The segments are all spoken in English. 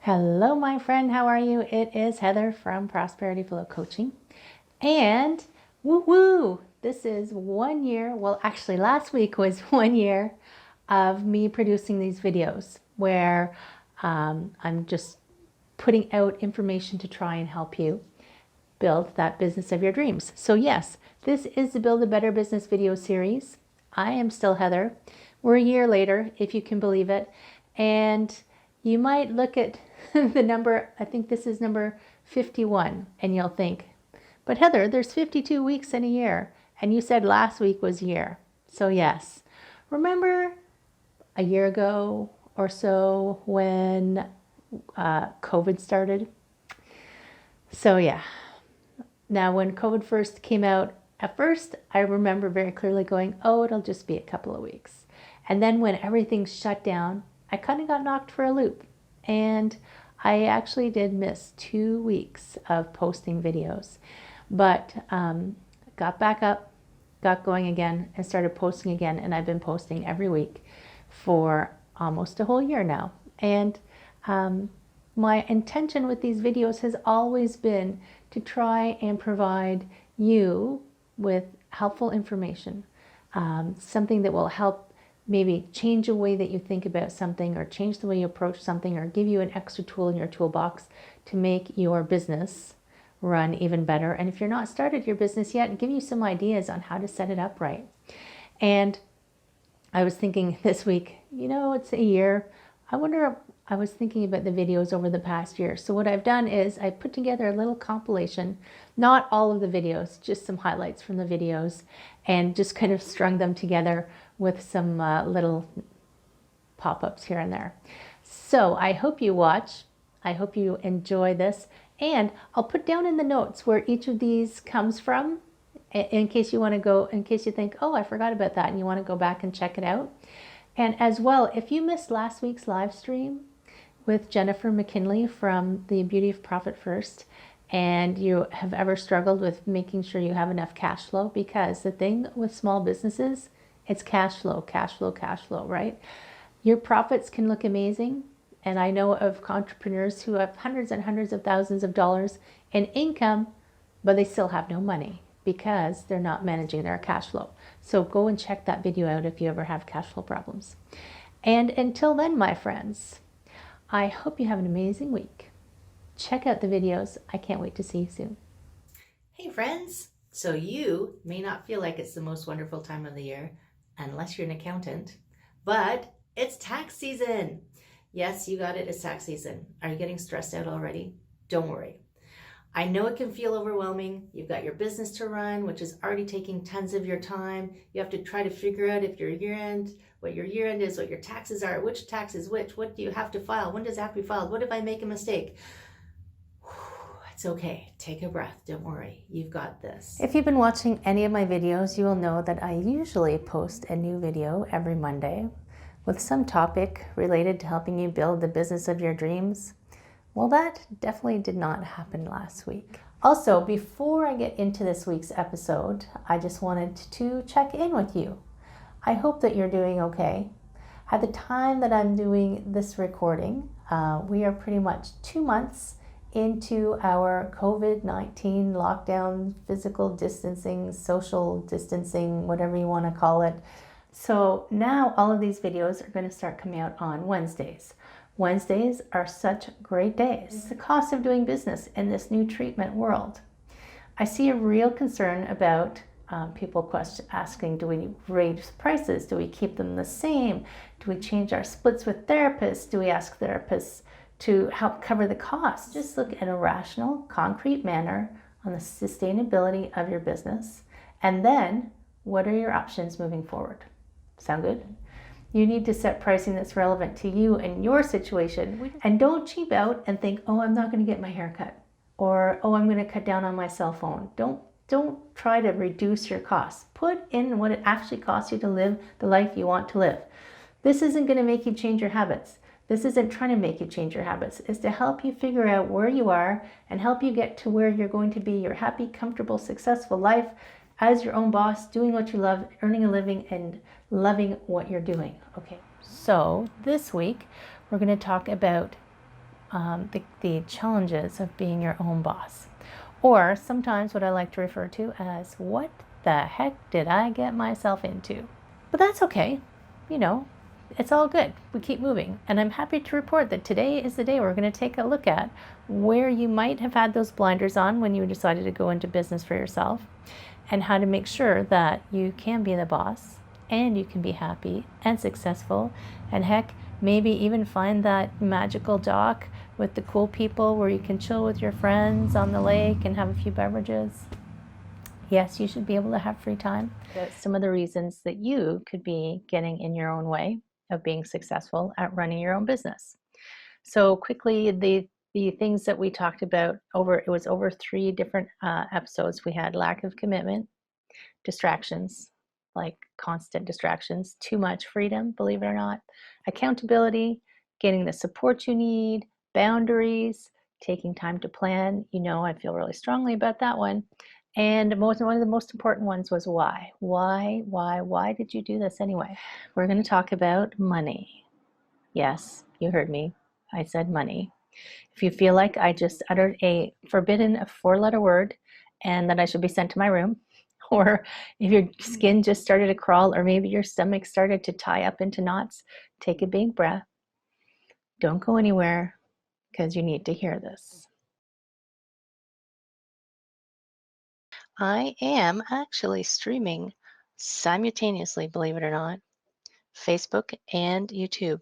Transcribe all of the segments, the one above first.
Hello, my friend. How are you? It is Heather from Prosperity Flow Coaching. And woo woo, this is 1 year. Well, actually, last week was 1 year of me producing these videos where I'm just putting out information to try and help you build that business of your dreams. So, yes, this is the Build a Better Business video series. I am still Heather. We're a year later, if you can believe it. And you might look at the number, I think this is number 51, and you'll think, but Heather, there's 52 weeks in a year, and you said last week was year. So yes, remember a year ago or so when COVID started? So yeah, now when COVID first came out, at first I remember very clearly going, oh, it'll just be a couple of weeks. And then when everything shut down, I kind of got knocked for a loop. And I actually did miss 2 weeks of posting videos, but got back up, got going again, and started posting again. And I've been posting every week for almost a whole year now. And my intention with these videos has always been to try and provide you with helpful information, something that will help maybe change the way that you think about something, or change the way you approach something, or give you an extra tool in your toolbox to make your business run even better. And if you're not started your business yet, give you some ideas on how to set it up right. And I was thinking this week, it's a year. I was thinking about the videos over the past year. So what I've done is I put together a little compilation, not all of the videos, just some highlights from the videos, and just kind of strung them together with some little pop-ups here and there. So I hope you watch. I hope you enjoy this. And I'll put down in the notes where each of these comes from in case you want to go, in case you think, oh, I forgot about that, and you want to go back and check it out. And as well, if you missed last week's live stream with Jennifer McKinley from The Beauty of Profit First, and you have ever struggled with making sure you have enough cash flow, because the thing with small businesses, it's cash flow, cash flow, cash flow, right? Your profits can look amazing. And I know of entrepreneurs who have hundreds and hundreds of thousands of dollars in income, but they still have no money because they're not managing their cash flow. So go and check that video out if you ever have cash flow problems. And until then, my friends, I hope you have an amazing week. Check out the videos. I can't wait to see you soon. Hey friends! So you may not feel like it's the most wonderful time of the year unless you're an accountant, but it's tax season. Yes, you got it, it's tax season. Are you getting stressed out already? Don't worry. I know it can feel overwhelming. You've got your business to run, which is already taking tons of your time. You have to try to figure out if your year-end, what your year-end is, what your taxes are, which tax is which, what do you have to file, when does it have to be filed, what if I make a mistake? It's okay. Take a breath. Don't worry. You've got this. If you've been watching any of my videos, you will know that I usually post a new video every Monday with some topic related to helping you build the business of your dreams. Well, that definitely did not happen last week. Also, before I get into this week's episode, I just wanted to check in with you. I hope that you're doing okay. At the time that I'm doing this recording, we are pretty much 2 months into our COVID-19 lockdown, physical distancing, social distancing, whatever you want to call it. So now all of these videos are going to start coming out on Wednesdays. Wednesdays are such great days. It's the cost of doing business in this new treatment world. I see a real concern about people asking, do we raise prices? Do we keep them the same? Do we change our splits with therapists? Do we ask therapists to help cover the costs? Just look at a rational, concrete manner on the sustainability of your business. And then, what are your options moving forward? Sound good? You need to set pricing that's relevant to you and your situation. And don't cheap out and think, oh, I'm not going to get my hair cut. Or, oh, I'm going to cut down on my cell phone. Don't try to reduce your costs. Put in what it actually costs you to live the life you want to live. This isn't going to make you change your habits. This isn't trying to make you change your habits. It's to help you figure out where you are and help you get to where you're going to be your happy, comfortable, successful life as your own boss, doing what you love, earning a living, and loving what you're doing. Okay, so this week we're going to talk about the challenges of being your own boss. Or sometimes what I like to refer to as, what the heck did I get myself into? But that's okay. You know, it's all good. We keep moving. And I'm happy to report that today is the day we're going to take a look at where you might have had those blinders on when you decided to go into business for yourself, and how to make sure that you can be the boss and you can be happy and successful, and heck, maybe even find that magical dock with the cool people where you can chill with your friends on the lake and have a few beverages. Yes, you should be able to have free time. Some of the reasons that you could be getting in your own way of being successful at running your own business. So quickly, the things that we talked about it was over 3 different episodes. We had lack of commitment, distractions, like constant distractions, too much freedom, believe it or not, accountability, getting the support you need, boundaries, taking time to plan. I feel really strongly about that one. And one of the most important ones was why. Why did you do this anyway? We're going to talk about money. Yes, you heard me. I said money. If you feel like I just uttered a forbidden 4-letter word and that I should be sent to my room, or if your skin just started to crawl, or maybe your stomach started to tie up into knots, take a big breath. Don't go anywhere, because you need to hear this. I am actually streaming simultaneously, believe it or not, Facebook and YouTube.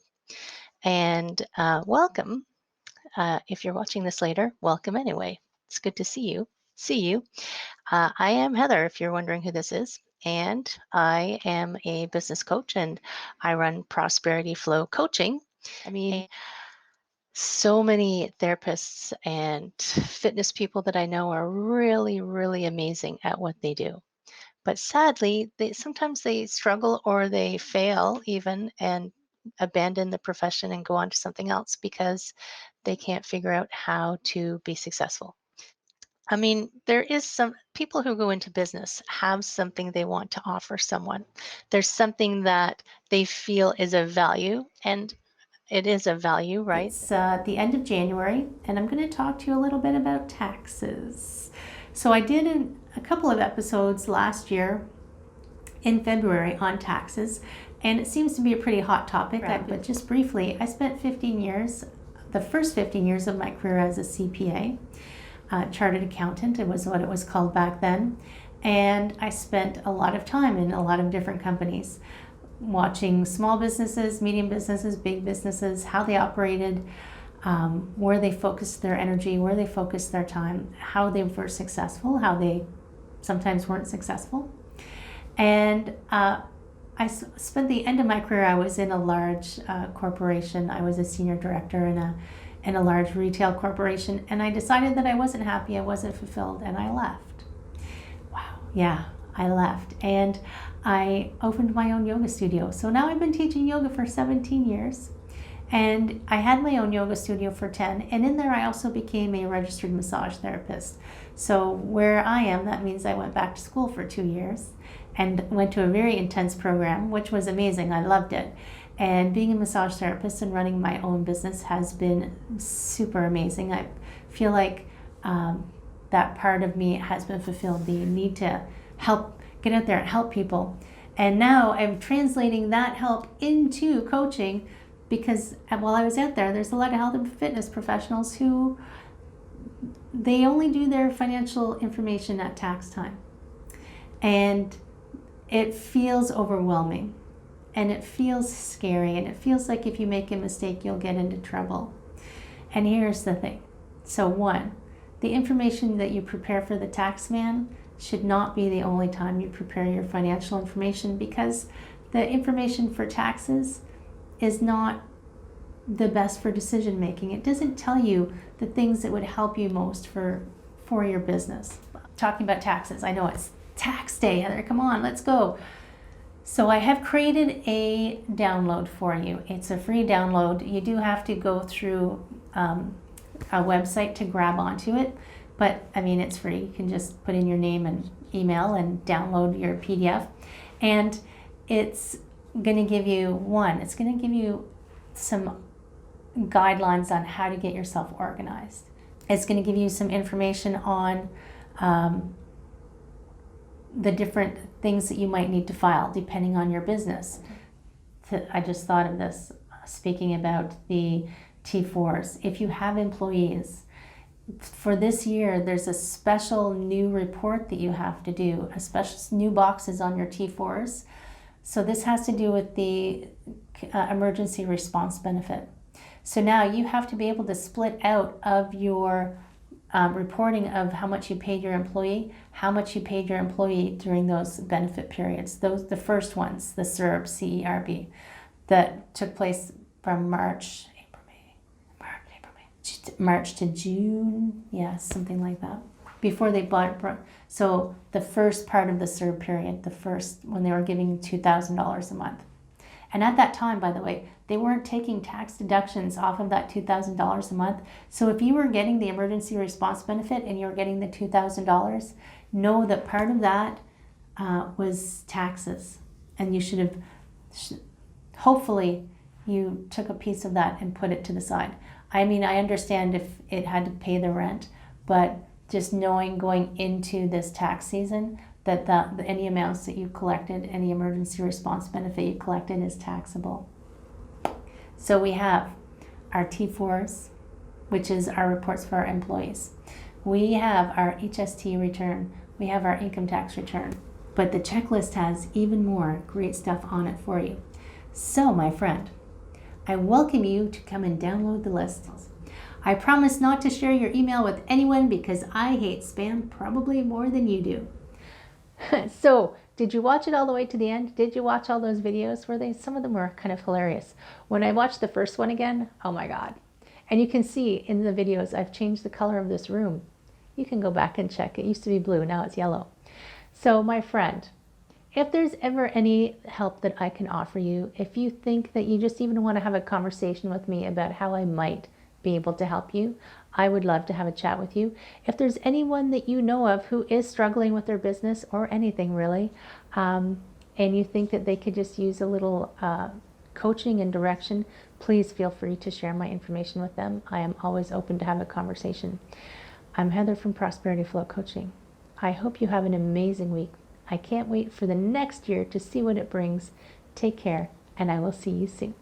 And welcome. If you're watching this later, welcome anyway. It's good to see you. I am Heather, if you're wondering who this is, and I am a business coach, and I run Prosperity Flow Coaching. So many therapists and fitness people that I know are really, really amazing at what they do. But sadly, sometimes they struggle or they fail even and abandon the profession and go on to something else because they can't figure out how to be successful. There is some people who go into business have something they want to offer someone. There's something that they feel is of value, and it is of value, right? It's the end of January, and I'm going to talk to you a little bit about taxes. So I did a couple of episodes last year in February on taxes, and it seems to be a pretty hot topic. But just briefly, I spent 15 years, the first 15 years of my career as a CPA. Chartered accountant, it was what it was called back then. And I spent a lot of time in a lot of different companies, watching small businesses, medium businesses, big businesses, how they operated, where they focused their energy, where they focused their time, how they were successful, how they sometimes weren't successful. And I spent the end of my career, I was in a large corporation. I was a senior director in a large retail corporation, and I decided that I wasn't happy, I wasn't fulfilled, and I left. Wow, yeah, I left. And I opened my own yoga studio. So now I've been teaching yoga for 17 years, and I had my own yoga studio for 10, and in there I also became a registered massage therapist. So where I am, that means I went back to school for 2 years and went to a very intense program, which was amazing. I loved it. And being a massage therapist and running my own business has been super amazing. I feel like that part of me has been fulfilled, the need to help, get out there and help people. And now I'm translating that help into coaching, because while I was out there, there's a lot of health and fitness professionals who they only do their financial information at tax time. And it feels overwhelming. And it feels scary, and it feels like if you make a mistake, you'll get into trouble. And here's the thing. So 1, the information that you prepare for the tax man should not be the only time you prepare your financial information, because the information for taxes is not the best for decision making. It doesn't tell you the things that would help you most for your business. Talking about taxes, I know it's tax day, Heather, come on, let's go. So I have created a download for you. It's a free download. You do have to go through a website to grab onto it, but it's free. You can just put in your name and email and download your PDF. And it's going to give you it's going to give you some guidelines on how to get yourself organized. It's going to give you some information on the different things that you might need to file depending on your business. I just thought of this, speaking about the T4s. If you have employees, for this year, there's a special new report that you have to do, a special new boxes on your T4s. So this has to do with the emergency response benefit. So now you have to be able to split out of your reporting of how much you paid your employee, how much you paid your employee during those benefit periods. Those, the first ones, the CERB, CERB, that took place from March to June, yes, something like that. Before they bought, so the first part of the CERB period, the first, when they were giving $2,000 a month. And at that time, by the way, they weren't taking tax deductions off of that $2,000 a month. So if you were getting the emergency response benefit and you were getting the $2,000, know that part of that was taxes. And you should have, hopefully, you took a piece of that and put it to the side. I mean, I understand if it had to pay the rent, but just knowing going into this tax season that any amounts that you collected, any emergency response benefit you collected is taxable. So we have our T4s, which is our reports for our employees. We have our HST return. We have our income tax return. But the checklist has even more great stuff on it for you. So, my friend, I welcome you to come and download the list. I promise not to share your email with anyone because I hate spam probably more than you do. So, did you watch it all the way to the end? Did you watch all those videos? Some of them were kind of hilarious. When I watched the first one again, oh my God. And you can see in the videos, I've changed the color of this room. You can go back and check. It used to be blue, now it's yellow. So my friend, if there's ever any help that I can offer you, if you think that you just even want to have a conversation with me about how I might be able to help you, I would love to have a chat with you. If there's anyone that you know of who is struggling with their business or anything really, and you think that they could just use a little coaching and direction, please feel free to share my information with them. I am always open to have a conversation. I'm Heather from Prosperity Flow Coaching. I hope you have an amazing week. I can't wait for the next year to see what it brings. Take care, and I will see you soon.